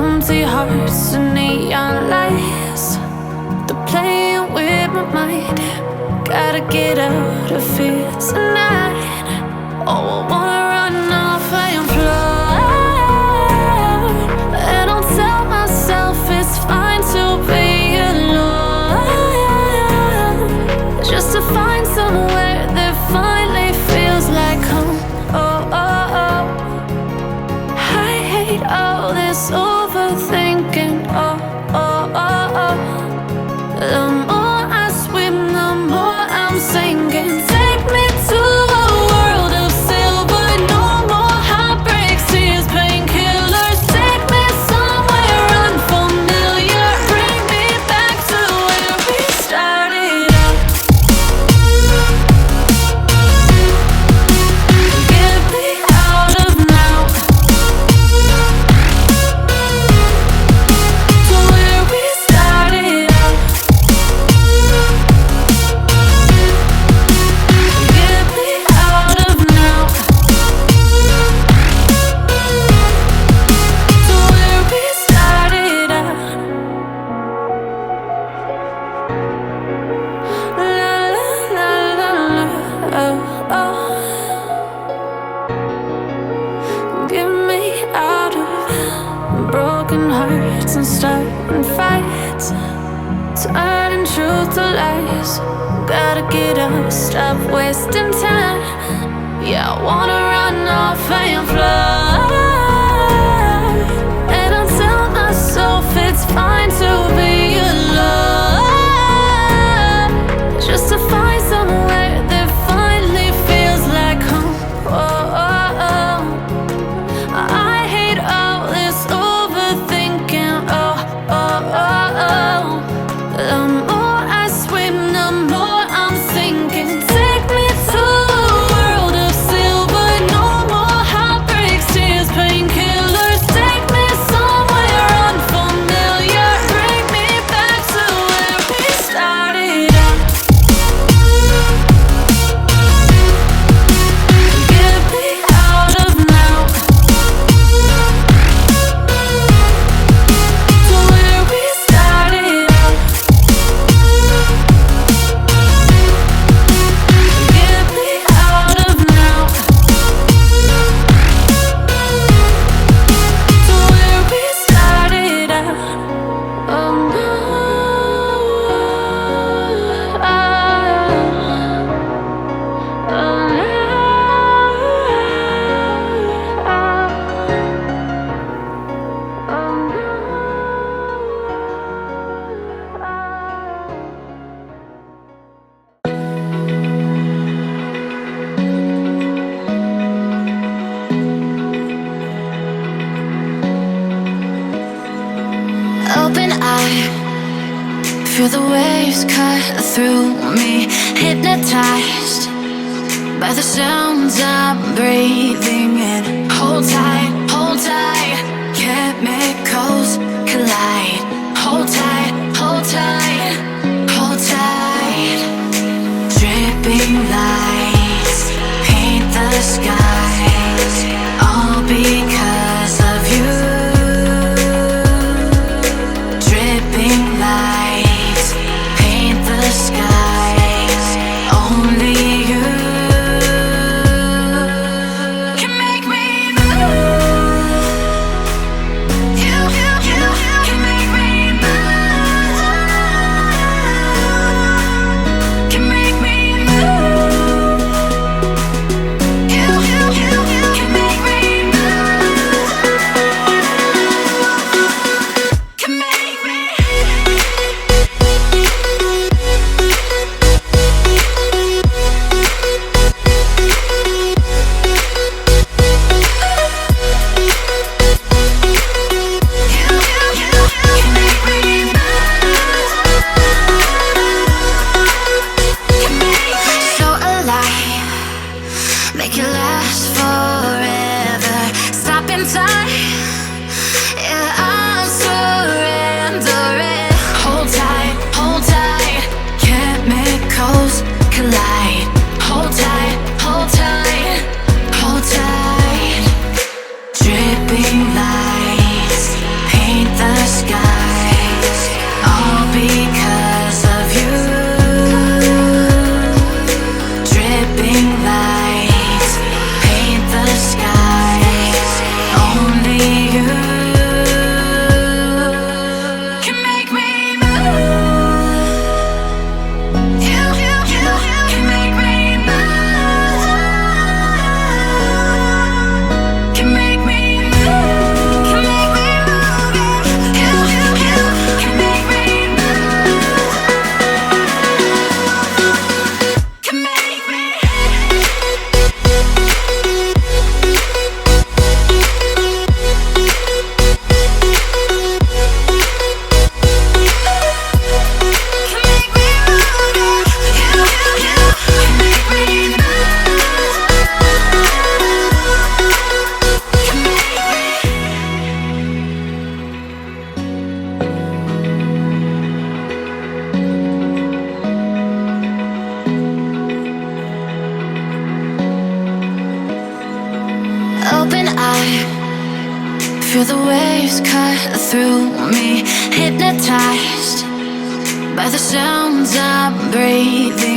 empty hearts and neon lights. They're playing with my mind. Gotta get out of here tonight. Oh, I wanna run off and fly. And I'll tell myself it's fine to be alone, just to find somewhere that finally feels like home. Oh, oh, oh. I hate all this overthinking. Oh, oh, oh, oh. The more I swim, the more I'm sinking. Take me to a world of silver. No more heartbreaks, tears, painkillers. Take me somewhere unfamiliar. Bring me back to where we started out. Get me out of now, to where we started out. Get me out of now, to where we started out. La la la la la, oh, oh. Get me out of broken hearts and starting fights, turning truth to lies. Gotta get up, stop wasting time. Yeah, I wanna run off and fly. And I'll tell myself it's fine to be alone, just to find somewhere that finally feels like home. Oh, oh, oh. I hate all this overthinking. Oh, oh, oh, oh. The more I swim, the more I'm sinking. Take me to a world of silver. No more heartbreaks, tears, painkillers. Take me somewhere unfamiliar. Bring me back to where we started out. Get me out of now, to where we started out. Get me out of now, to where we started out. Oh no, oh no, open eye, feel the waves cut through me. Hypnotized by the sounds I'm breathing in. Hold tight, hold tight. Chemicals collide. Hold tight, hold tight, hold tight. Dripping lights paint the skies, all because of you. Dripping lights paint the skies, only you can make me move. Feel the waves cut through me, hypnotized by the sounds I'm breathing